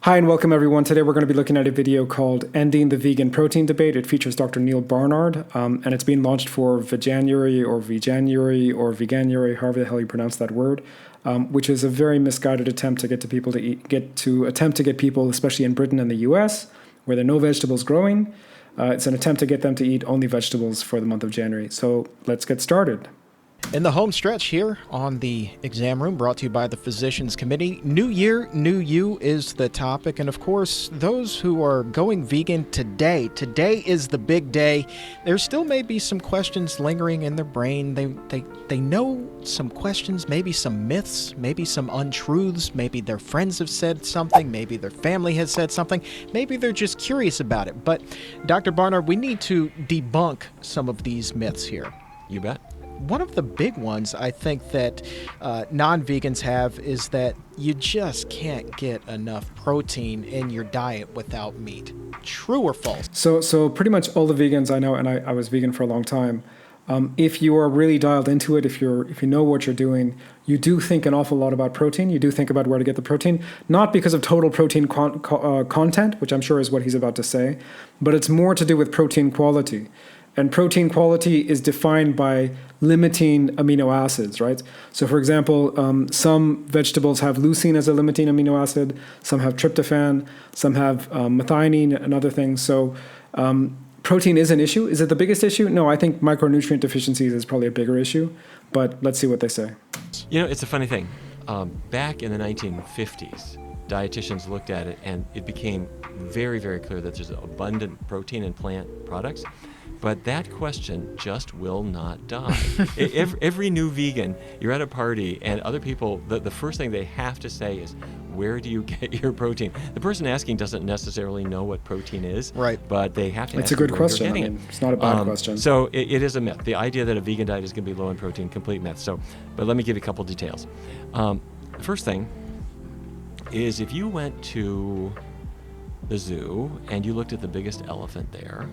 Hi and welcome everyone. Today we're going to be looking at a video called Ending the Vegan Protein Debate. It features Dr. Neil Barnard and it's being launched for Veganuary or Veganuary, however the hell you pronounce that word, which is a very misguided attempt to get people, especially in Britain and the US, where there are no vegetables growing. It's an attempt to get them to eat only vegetables for the month of January. So let's get started. In the home stretch here on the exam room, brought to you by the Physicians Committee, New Year, New You is the topic. And of course, those who are going vegan today is the big day. There still may be some questions lingering in their brain. They know some questions, maybe some myths, maybe some untruths. Maybe their friends have said something. Maybe their family has said something. Maybe they're just curious about it. But Dr. Barnard, we need to debunk some of these myths here. You bet. One of the big ones I think that non-vegans have is that you just can't get enough protein in your diet without meat. True or false? So pretty much all the vegans I know, and I was vegan for a long time, if you are really dialed into it, if you know what you're doing, you do think an awful lot about protein. You do think about where to get the protein, not because of total protein content, which I'm sure is what he's about to say, but it's more to do with protein quality. And protein quality is defined by limiting amino acids, right? So for example, some vegetables have leucine as a limiting amino acid, some have tryptophan, some have methionine and other things. So protein is an issue. Is it the biggest issue? No, I think micronutrient deficiencies is probably a bigger issue, but let's see what they say. You know, it's a funny thing. Back in the 1950s, dietitians looked at it and it became very, very clear that there's abundant protein in plant products. But that question just will not die. Every new vegan, you're at a party and other people, the first thing they have to say is, where do you get your protein? The person asking doesn't necessarily know what protein is, right? But they have to It's ask a good where question. you're getting I mean, it's not a bad question. So it is a myth. The idea that a vegan diet is going to be low in protein, complete myth. But let me give you a couple details. First thing is if you went to the zoo and you looked at the biggest elephant there,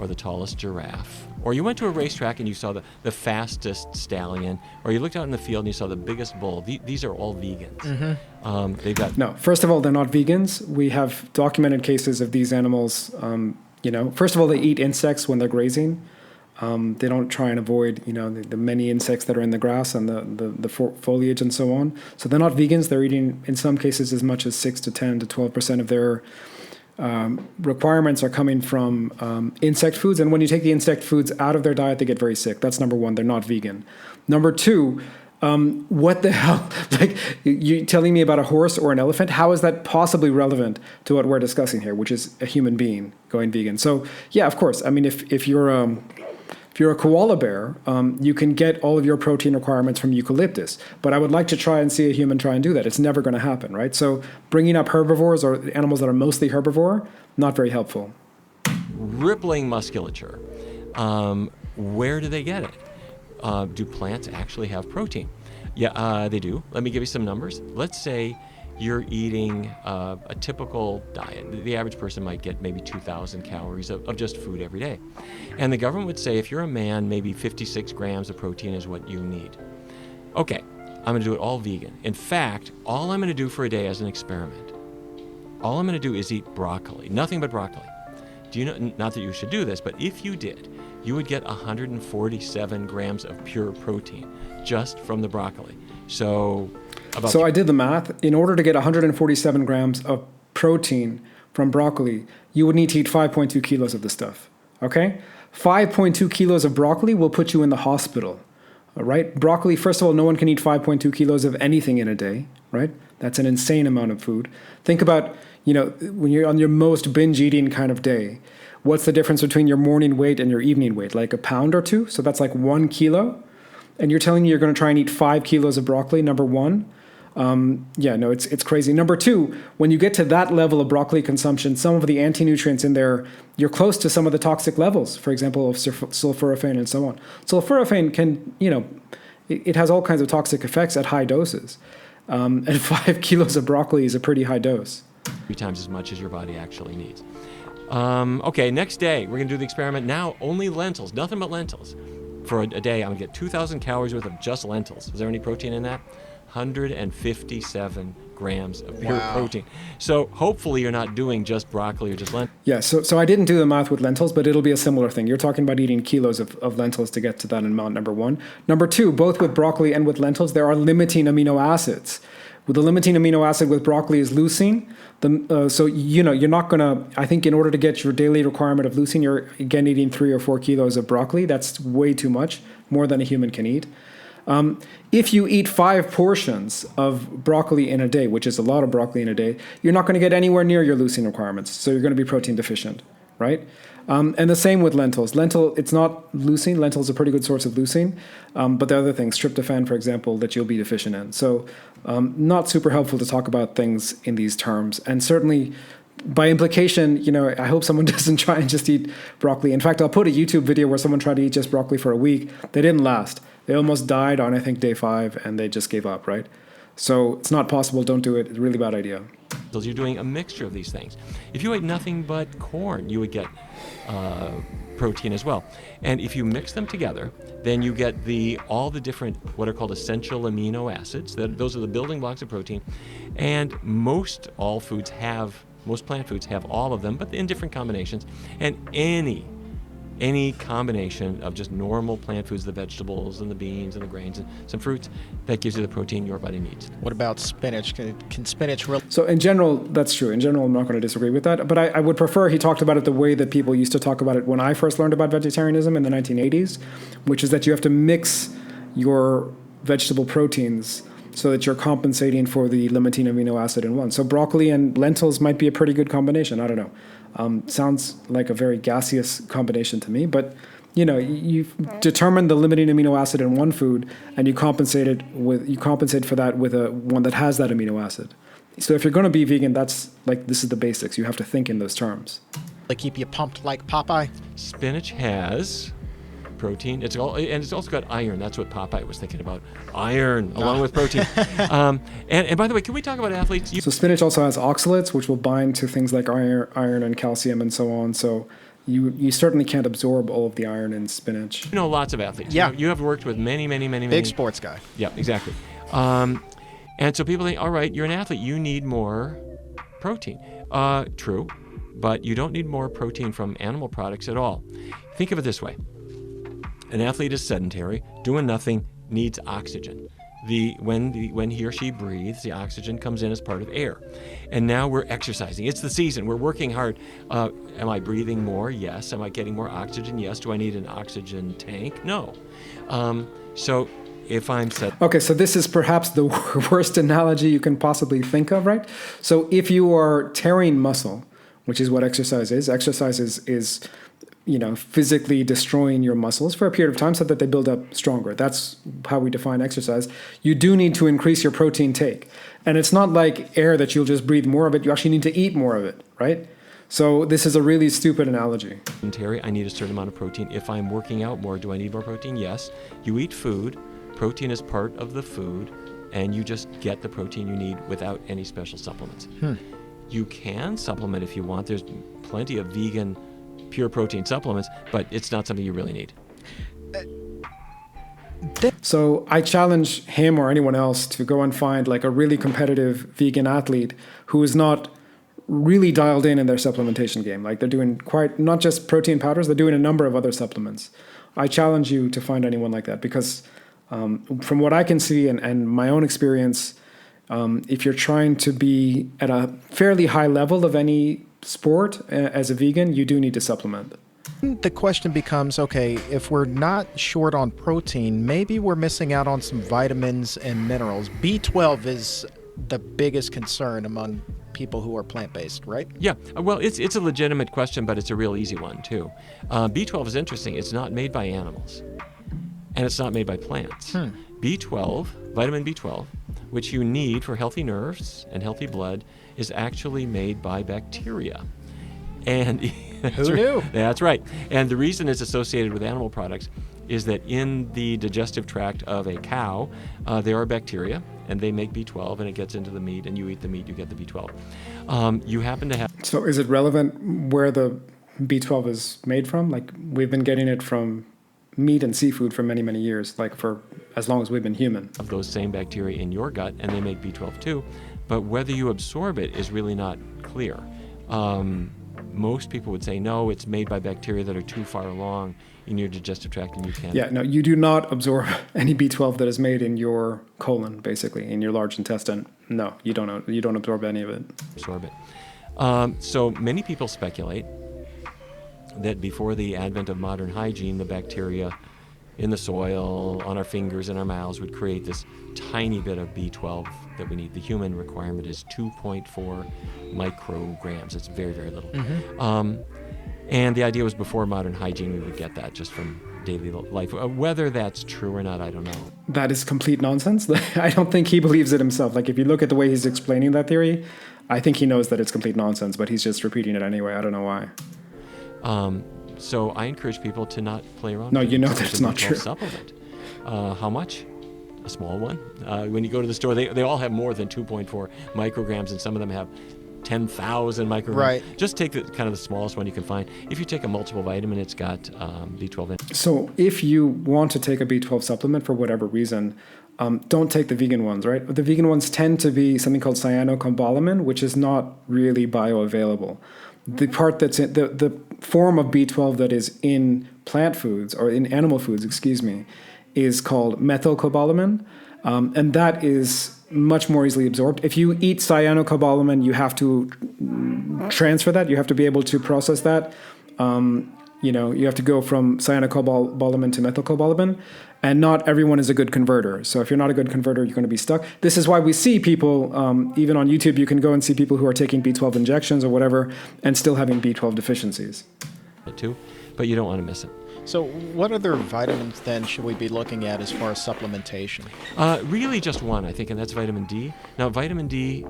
or the tallest giraffe, or you went to a racetrack and you saw the fastest stallion, or you looked out in the field and you saw the biggest bull. These are all vegans. Mm-hmm. They've got No, first of all, they're not vegans. We have documented cases of these animals. First of all, they eat insects when they're grazing. They don't try and avoid, the many insects that are in the grass and the foliage and so on. So they're not vegans. They're eating, in some cases, as much as 6 to 10 to 12% of their requirements are coming from insect foods. And when you take the insect foods out of their diet, they get very sick. That's number one. They're not vegan. Number two, what the hell? Like, you telling me about a horse or an elephant? How is that possibly relevant to what we're discussing here, which is a human being going vegan? So, yeah, of course. I mean, if you're a koala bear, you can get all of your protein requirements from eucalyptus. But I would like to try and see a human try and do that. It's never going to happen, right? So bringing up herbivores or animals that are mostly herbivore, not very helpful. rippling musculature. Where do they get it? Do plants actually have protein? Yeah, they do. Let me give you some numbers. Let's say you're eating a typical diet. The average person might get maybe 2,000 calories of just food every day. And the government would say, if you're a man, maybe 56 grams of protein is what you need. Okay, I'm going to do it all vegan. In fact, all I'm going to do for a day as an experiment, all I'm going to do is eat broccoli, nothing but broccoli. Do you know, not that you should do this, but if you did, you would get 147 grams of pure protein just from the broccoli. So I did the math. In order to get 147 grams of protein from broccoli, you would need to eat 5.2 kilos of the stuff. Okay? 5.2 kilos of broccoli will put you in the hospital. All right? Broccoli, first of all, no one can eat 5.2 kilos of anything in a day, right? That's an insane amount of food. Think about, when you're on your most binge eating kind of day, what's the difference between your morning weight and your evening weight? Like a pound or two? So that's like 1 kilo. And you're telling me you're going to try and eat 5 kilos of broccoli, number one. It's crazy. Number two, when you get to that level of broccoli consumption, some of the anti-nutrients in there, you're close to some of the toxic levels, for example, of sulforaphane and so on. Sulforaphane can, it has all kinds of toxic effects at high doses. And 5 kilos of broccoli is a pretty high dose. 3 times as much as your body actually needs. Okay, next day, we're going to do the experiment. Now, only lentils, nothing but lentils. For a day, I'm going to get 2,000 calories worth of just lentils. Is there any protein in that? 157 grams of pure Wow. protein. So hopefully you're not doing just broccoli or just lentils. Yeah, so I didn't do the math with lentils, but it'll be a similar thing. You're talking about eating kilos of lentils to get to that amount, number one. Number two, both with broccoli and with lentils, there are limiting amino acids. With the limiting amino acid with broccoli is leucine. So, you're not going to, I think in order to get your daily requirement of leucine, you're again eating 3 or 4 kilos of broccoli. That's way too much, more than a human can eat. If you eat 5 portions of broccoli in a day, which is a lot of broccoli in a day, you're not going to get anywhere near your leucine requirements. So you're going to be protein deficient, right? And the same with lentils. It's not leucine. Lentils are a pretty good source of leucine. But there are other things, tryptophan, for example, that you'll be deficient in. So not super helpful to talk about things in these terms. And certainly by implication, I hope someone doesn't try and just eat broccoli. In fact, I'll put a YouTube video where someone tried to eat just broccoli for a week. They didn't last. They almost died on, I think, day 5, and they just gave up, right? So it's not possible. Don't do it. It's a really bad idea. You're doing a mixture of these things. If you ate nothing but corn, you would get protein as well. And if you mix them together, then you get all the different what are called essential amino acids. Those are the building blocks of protein. And most plant foods have all of them, but in different combinations. And any combination of just normal plant foods, the vegetables and the beans and the grains and some fruits, that gives you the protein your body needs. What about spinach? Can spinach really? So in general, that's true. In general, I'm not going to disagree with that. But I would prefer he talked about it the way that people used to talk about it when I first learned about vegetarianism in the 1980s, which is that you have to mix your vegetable proteins so that you're compensating for the limiting amino acid in one. So broccoli and lentils might be a pretty good combination. I don't know. Sounds like a very gaseous combination to me, but you've determined the limiting amino acid in one food, and you compensate for that with one that has that amino acid. So if you're going to be vegan, this is the basics. You have to think in those terms. They keep you pumped like Popeye? Spinach has protein. It's also got iron. That's what Popeye was thinking about. Iron along with protein. And by the way, can we talk about athletes? So spinach also has oxalates, which will bind to things like iron and calcium and so on. So you certainly can't absorb all of the iron in spinach. You know lots of athletes. Yeah. You have worked with many. Big sports guy. Yeah, exactly. And so people think, all right, you're an athlete. You need more protein. True, but you don't need more protein from animal products at all. Think of it this way. An athlete is sedentary, doing nothing, needs oxygen. When he or she breathes, the oxygen comes in as part of air. And now we're exercising. It's the season. We're working hard. Am I breathing more? Yes. Am I getting more oxygen? Yes. Do I need an oxygen tank? No. So if I'm Okay, so this is perhaps the worst analogy you can possibly think of, right? So if you are tearing muscle, which is what exercise is physically destroying your muscles for a period of time so that they build up stronger. That's how we define exercise. You do need to increase your protein take. And it's not like air that you'll just breathe more of it. You actually need to eat more of it, right? So this is a really stupid analogy. Terry, I need a certain amount of protein. If I'm working out more, do I need more protein? Yes. You eat food. Protein is part of the food, and you just get the protein you need without any special supplements. You can supplement if you want. There's plenty of vegan pure protein supplements, but it's not something you really need. So I challenge him or anyone else to go and find a really competitive vegan athlete who is not really dialed in their supplementation game. They're doing not just protein powders, they're doing a number of other supplements. I challenge you to find anyone like that because from what I can see and my own experience, if you're trying to be at a fairly high level of any sport as a vegan, you do need to supplement. The question becomes, okay, if we're not short on protein, maybe we're missing out on some vitamins and minerals. B12 is the biggest concern among people who are plant-based, right? Yeah, well, it's a legitimate question, but it's a real easy one, too. B12 is interesting. It's not made by animals, and it's not made by plants. B12, vitamin B12, which you need for healthy nerves and healthy blood, is actually made by bacteria. And who knew? That's right. And the reason it's associated with animal products is that in the digestive tract of a cow, there are bacteria, and they make B12, and it gets into the meat, and you eat the meat, you get the B12. You happen to have... So is it relevant where the B12 is made from? We've been getting it from meat and seafood for many, many years, for as long as we've been human. Of those same bacteria in your gut, and they make B12 too. but whether you absorb it is really not clear. Most people would say, no, it's made by bacteria that are too far along in your digestive tract and you can't. Yeah, no, you do not absorb any B12 that is made in your colon, basically, in your large intestine. No, you don't absorb any of it. Absorb it. So many people speculate that before the advent of modern hygiene, the bacteria in the soil, on our fingers, in our mouths would create this tiny bit of B12 that we need. The human requirement is 2.4 micrograms. It's very, very little. And the idea was before modern hygiene, we would get that just from daily life. Whether that's true or not, I don't know. That is complete nonsense. I don't think he believes it himself. Like, if you look at the way he's explaining that theory, I think he knows that it's complete nonsense, but he's just repeating it anyway. I don't know why. So I encourage people to not play around. No, with you know it. that it's not true. Supplement. How much? A small one. When you go to the store, they all have more than 2.4 micrograms, and some of them have 10,000 micrograms. Right. Just take the smallest one you can find. If you take a multiple vitamin, it's got B12 in it. So if you want to take a B12 supplement for whatever reason, don't take the vegan ones, right? The vegan ones tend to be something called cyanocobalamin, which is not really bioavailable. The part that's in the form of B12 that is in plant foods, or in animal foods, is called methylcobalamin, and that is much more easily absorbed. If you eat cyanocobalamin, you have to transfer that. You have to be able to process that. You have to go from cyanocobalamin to methylcobalamin, and not everyone is a good converter. So if you're not a good converter, you're going to be stuck. This is why we see people, even on YouTube, you can go and see people who are taking B12 injections or whatever and still having B12 deficiencies. Too, but you don't want to miss it. So what other vitamins then should we be looking at as far as supplementation? Really just one, I think, and that's vitamin D. Now, vitamin D,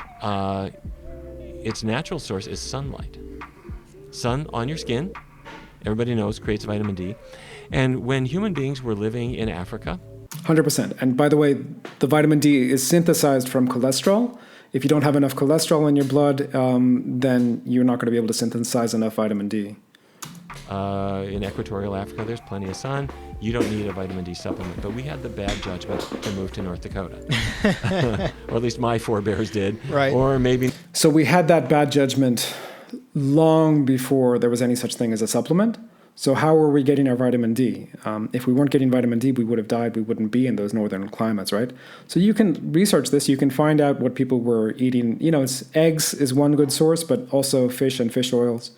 its natural source is sunlight. Sun on your skin, everybody knows, creates vitamin D. And when human beings were living in Africa... 100%. And by the way, the vitamin D is synthesized from cholesterol. If you don't have enough cholesterol in your blood, then you're not going to be able to synthesize enough vitamin D. In equatorial Africa, there's plenty of sun. You don't need a vitamin D supplement. But we had the bad judgment to move to North Dakota. Or at least my forebears did. Right. Or maybe... So we had that bad judgment long before there was any such thing as a supplement. So how were we getting our vitamin D? If we weren't getting vitamin D, we would have died. We wouldn't be in those northern climates, right? So you can research this. You can find out what people were eating. Eggs is one good source, but also fish and fish oils.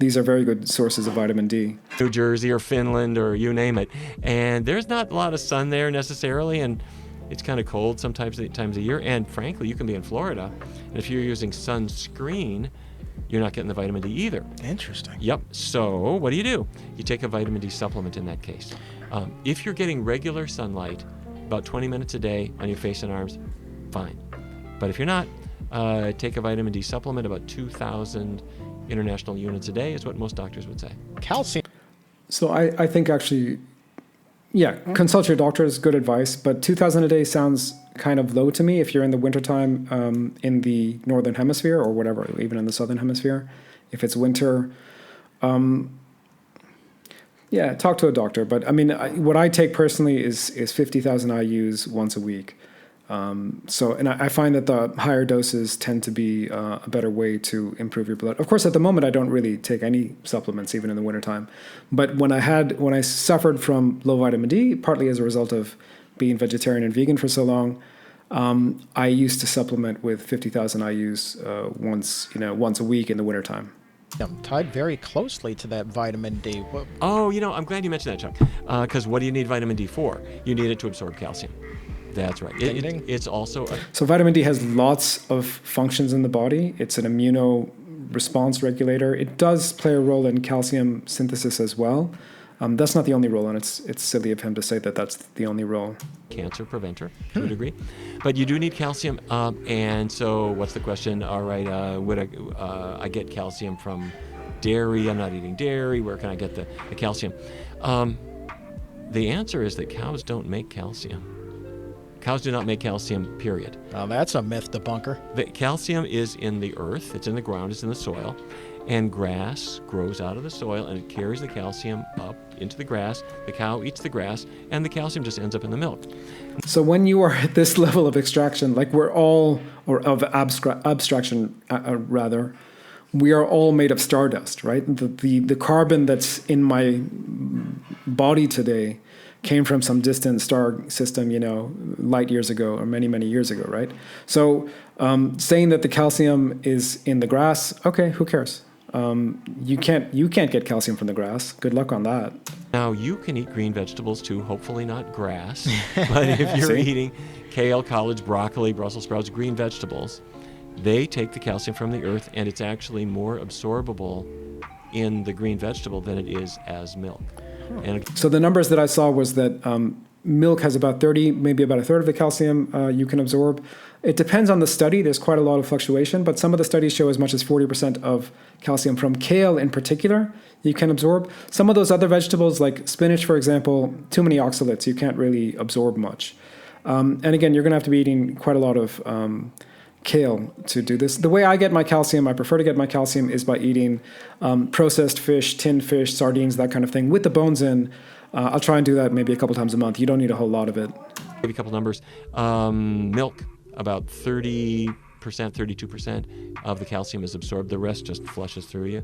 These are very good sources of vitamin D. New Jersey or Finland or you name it. And there's not a lot of sun there necessarily, and it's kind of cold sometimes times a year. And frankly, you can be in Florida, and if you're using sunscreen, you're not getting the vitamin D either. Interesting. Yep. So what do? You take a vitamin D supplement in that case. If you're getting regular sunlight, about 20 minutes a day on your face and arms, fine. But if you're not, take a vitamin D supplement, about 2,000 international units a day is what most doctors would say. Calcium. So I think actually, consult your doctor is good advice, but 2,000 a day sounds kind of low to me if you're in the wintertime in the northern hemisphere or whatever, even in the southern hemisphere. If it's winter, talk to a doctor. But I mean, what I take personally is 50,000 IUs once a week. And I find that the higher doses tend to be a better way to improve your blood. Of course, at the moment, I don't really take any supplements, even in the wintertime. But when I suffered from low vitamin D, partly as a result of being vegetarian and vegan for so long, I used to supplement with 50,000 IUs once a week in the wintertime. Tied very closely to that vitamin D. Oh, I'm glad you mentioned that, Chuck. Because what do you need vitamin D for? You need it to absorb calcium. That's right. It's also... So vitamin D has lots of functions in the body. It's an immuno response regulator. It does play a role in calcium synthesis as well. That's not the only role, and it's silly of him to say that that's the only role. Cancer preventer, to a degree. But you do need calcium, and so what's the question? All right, would I get calcium from dairy? I'm not eating dairy. Where can I get the calcium? The answer is that cows don't make calcium. Cows do not make calcium, period. Now that's a myth debunker. The calcium is in the earth, it's in the ground, it's in the soil, and grass grows out of the soil and it carries the calcium up into the grass. The cow eats the grass, and the calcium just ends up in the milk. So when you are at this level of extraction, like we're all, or of abstraction rather, we are all made of stardust, right? The carbon that's in my body today came from some distant star system, light years ago or many, many years ago, right? So saying that the calcium is in the grass, okay, who cares? You can't get calcium from the grass. Good luck on that. Now, you can eat green vegetables too, hopefully not grass. But if you're eating kale, collard, broccoli, Brussels sprouts, green vegetables, they take the calcium from the earth, and it's actually more absorbable in the green vegetable than it is as milk. And so the numbers that I saw was that milk has about 30, maybe about a third of the calcium you can absorb. It depends on the study. There's quite a lot of fluctuation, but some of the studies show as much as 40% of calcium from kale in particular you can absorb. Some of those other vegetables, like spinach, for example, too many oxalates, you can't really absorb much. And again, you're going to have to be eating quite a lot of kale to do this. The way I get my calcium, I prefer to get my calcium, is by eating processed fish, tinned fish, sardines, that kind of thing, with the bones in. I'll try and do that maybe a couple times a month. You don't need a whole lot of it. maybe a couple numbers. Milk, about 30%, 32% of the calcium is absorbed. The rest just flushes through you.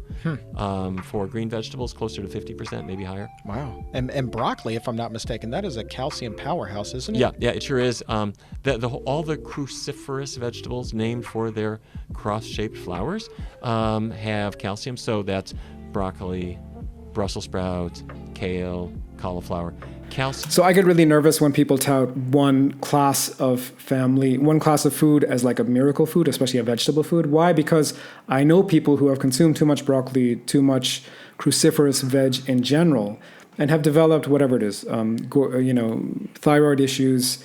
For green vegetables, closer to 50%, maybe higher. Wow. And broccoli, if I'm not mistaken, that is a calcium powerhouse, isn't it? Yeah, it sure is. All the cruciferous vegetables named for their cross-shaped flowers have calcium. So that's broccoli, Brussels sprouts, kale, cauliflower. Calcium. So I get really nervous when people tout one class of food as like a miracle food, especially a vegetable food. Why? Because I know people who have consumed too much broccoli, too much cruciferous veg in general, and have developed whatever it is, thyroid issues,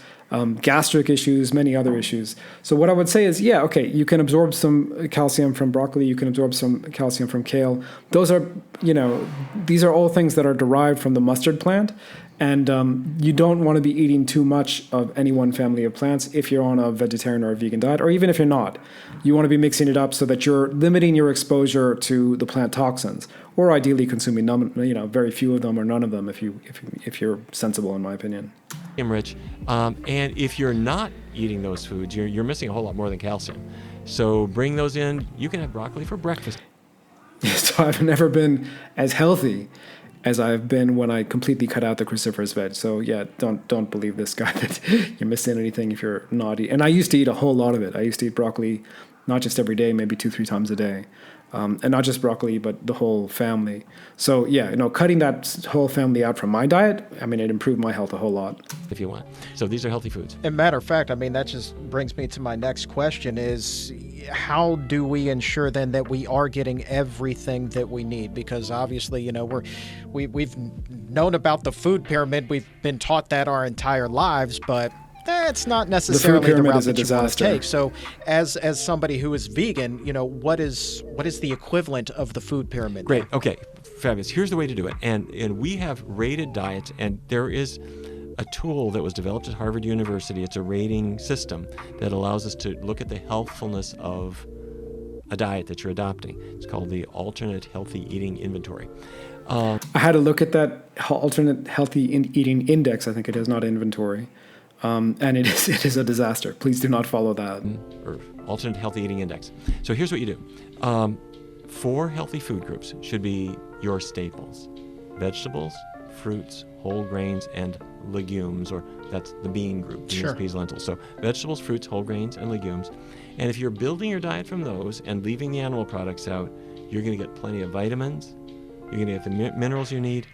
gastric issues, many other issues. So what I would say is, you can absorb some calcium from broccoli, you can absorb some calcium from kale. Those are, these are all things that are derived from the mustard plant. And you don't want to be eating too much of any one family of plants if you're on a vegetarian or a vegan diet, or even if you're not. You want to be mixing it up so that you're limiting your exposure to the plant toxins, or ideally consuming very few of them or none of them if you're sensible, in my opinion. Rich, and if you're not eating those foods, you're missing a whole lot more than calcium. So bring those in. You can have broccoli for breakfast. So I've never been as healthy as I've been when I completely cut out the cruciferous veg. So don't believe this guy that you're missing anything if you're not eating. And I used to eat a whole lot of it. I used to eat broccoli, not just every day, maybe 2-3 times a day. And not just broccoli, but the whole family. So cutting that whole family out from my diet, it improved my health a whole lot. If you want. So these are healthy foods. And matter of fact, that just brings me to my next question is, how do we ensure then that we are getting everything that we need? Because obviously, we've known about the food pyramid. We've been taught that our entire lives, but that's not necessarily the route that you want to take. So as somebody who is vegan, what is the equivalent of the food pyramid? Great. Okay. Fabulous. Here's the way to do it. And we have rated diets, and there is a tool that was developed at Harvard University. It's a rating system that allows us to look at the healthfulness of a diet that you're adopting. It's called the Alternate Healthy Eating Inventory. I had a look at that Alternate Healthy Eating Index. I think it is, not inventory. And it is a disaster. Please do not follow that. Or Alternate Healthy Eating Index. So here's what you do. 4 healthy food groups should be your staples: vegetables, fruits, whole grains, and legumes, or that's the bean group, beans, Sure. peas, lentils. So vegetables, fruits, whole grains, and legumes. And if you're building your diet from those and leaving the animal products out, you're going to get plenty of vitamins. You're going to get the minerals you need.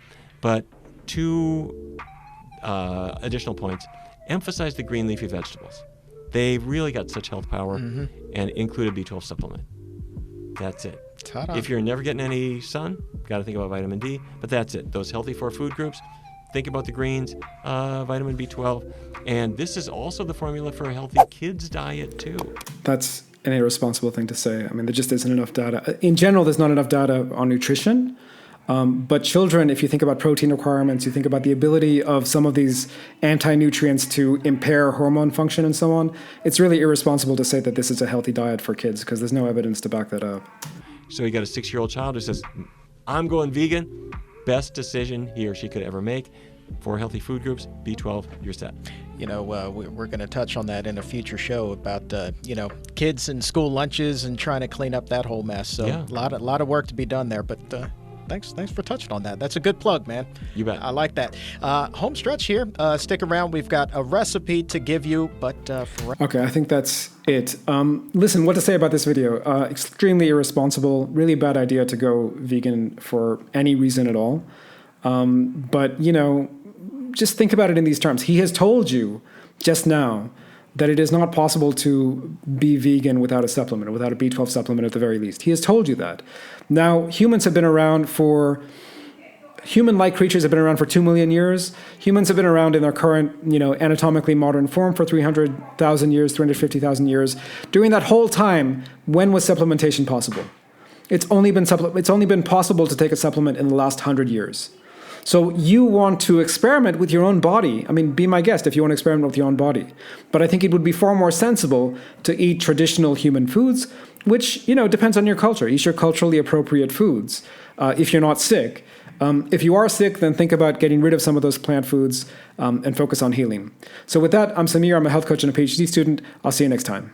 But 2 additional points. Emphasize the green leafy vegetables. They've really got such health power, and include a B12 supplement. That's it. Ta-da. If you're never getting any sun, got to think about vitamin D, but that's it. Those healthy 4 food groups, think about the greens, vitamin B12, and this is also the formula for a healthy kids diet too. That's an irresponsible thing to say. There just isn't enough data. In general, there's not enough data on nutrition. But children, if you think about protein requirements, you think about the ability of some of these anti-nutrients to impair hormone function and so on, it's really irresponsible to say that this is a healthy diet for kids because there's no evidence to back that up. So you got a 6-year-old child who says, I'm going vegan. Best decision he or she could ever make. 4 healthy food groups, B12, you're set. You know, we're going to touch on that in a future show about, kids and school lunches and trying to clean up that whole mess. So Yeah. a lot of work to be done there. But thanks for touching on that. That's a good plug, man. You bet. I like that. Home stretch here. Stick around. We've got a recipe to give you. But for Okay, I think that's it. Listen, what to say about this video? Extremely irresponsible, really bad idea to go vegan for any reason at all. But, just think about it in these terms. He has told you just now that it is not possible to be vegan without a supplement, or without a B12 supplement at the very least. He has told you that. Now, human-like creatures have been around for 2 million years. Humans have been around in their current, anatomically modern form for 300,000 years, 350,000 years. During that whole time, when was supplementation possible? It's only been possible to take a supplement in the last 100 years. So you want to experiment with your own body. I mean, be my guest if you want to experiment with your own body. But I think it would be far more sensible to eat traditional human foods, which, depends on your culture. Eat your culturally appropriate foods if you're not sick. If you are sick, then think about getting rid of some of those plant foods and focus on healing. So with that, I'm Samir. I'm a health coach and a PhD student. I'll see you next time.